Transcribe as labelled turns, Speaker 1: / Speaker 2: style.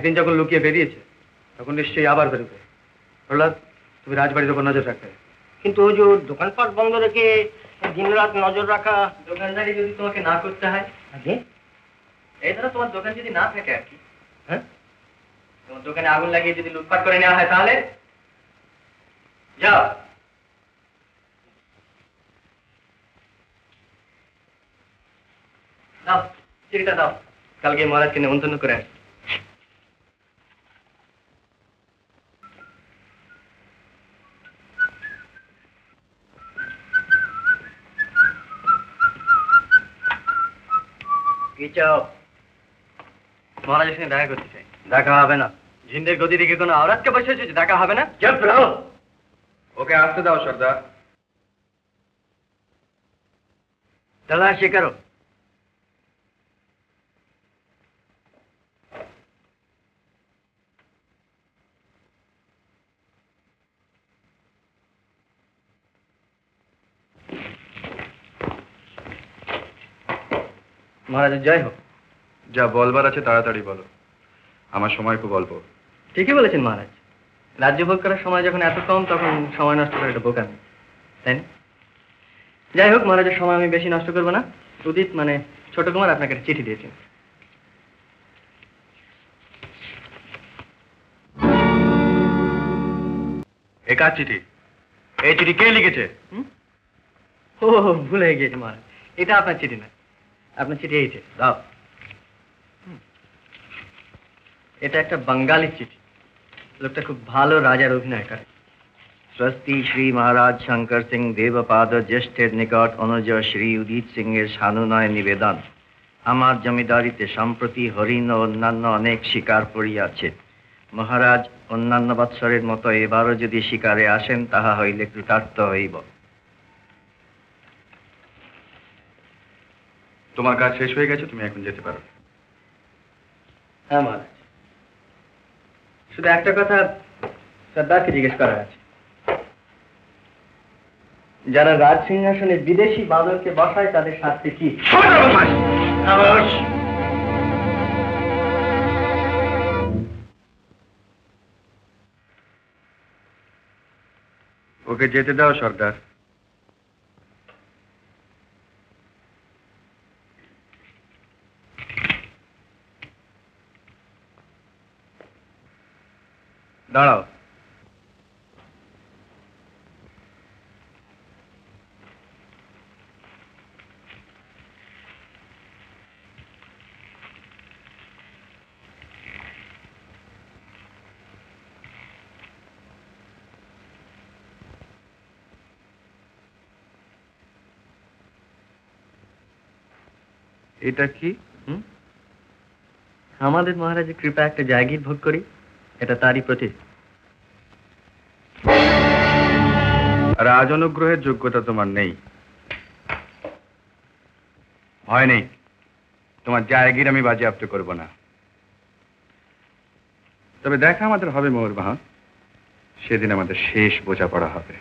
Speaker 1: একদিন যখন লুকিয়ে বেরিয়েছে তখন নিশ্চয়ই আবার বেরোবে। প্রহ্লাদ, তুমি রাজবাড়ির ওপর নজর রাখবে।
Speaker 2: কিন্তু ওই যে দোকানপাট বন্ধ রেখে দিন রাত নজর রাখা,
Speaker 1: দোকানদারি যদি তোমাকে না করতে হয়, এই ধরো তোমার দোকান যদি না থাকে আর কি, হ্যাঁ, তোমার দোকানে আগুন লাগিয়ে যদি লুটপাট করে নেওয়া হয় তাহলে যাও। দাও চিঠিটা দাও, কালকে মহারাজকে নেমন্তন্ন করে আস।
Speaker 2: কি চাও?
Speaker 1: মহারাজের সঙ্গে দেখা করতে চাই।
Speaker 2: দেখা হবে না।
Speaker 1: ঝিন্দের গদি থেকে কোনো আওরাতকে বসে হয়েছে, দেখা হবে না?
Speaker 2: চুপ রহো।
Speaker 3: ওকে আসতে দাও সর্দার।
Speaker 2: तलाशी करो।
Speaker 1: মহারাজের জয় হোক।
Speaker 3: যা বলবার আছে তাড়াতাড়ি বলো, আমার সময় খুব অল্প।
Speaker 1: ঠিকই বলেছেন মহারাজ, রাজ্য ভোগ করার সময় যখন এত কম তখন সময় নষ্ট করে এটা বোকামি, তাই না? যাই হোক, মহারাজের সময় আমি বেশি নষ্ট করবো না। উদিত মানে ছোট কুমার আপনাকে একটা চিঠি দিয়েছেন।
Speaker 3: একার চিঠি? এই চিঠি কে লিখেছে?
Speaker 1: ও ভুলে গিয়েছি মহারাজ, এটা আপনার চিঠি না, আপনার চিঠি এইছে, দাও। এটা একটা বাঙালি চিঠি, লোকটা খুব ভালো রাজার অভিনয় করে।
Speaker 2: स्वस्ति श्री महाराज शंकर सिंह देवपाद ज्येष्ठের নিকট অনুজ শ্রী উদিত সিংহের সানুনয় নিবেদন। আমার জমিদারিতে সম্প্রতি হরিণ ও অন্যান্য অনেক শিকার পড়িয়াছে। মহারাজ অন্যান্য বৎসরের মতো এবারও যদি শিকারে আসেন তাহা হইলে কৃতার্থ হইব।
Speaker 3: তোমার কাজ শেষ হয়ে গেছে, তুমি এখন যেতে পারো।
Speaker 1: হ্যাঁ মহারাজ, শুধু একটা কথা সর্দারকে জিজ্ঞেস করার আছে। যারা রাজ সিংহাসনে বিদেশি বাঁদরকে বসায় তাদের শাস্তি কি?
Speaker 3: ওকে যেতে দাও সর্দার। দাঁড়াও। এটা কি?
Speaker 1: আমাদের মহারাজের কৃপা একটা জায়গির ভোগ করি, এটা তারই প্রতীক।
Speaker 3: রাজ অনুগ্রহের যোগ্যতা তোমার নেই, ভয় নেই, তোমার জায়গির আমি বাজেয়াপ্ত করব না। তবে দেখা আমাদের হবে ময়ূরবাহন, সেদিন আমাদের শেষ বোঝাপড়া হবে।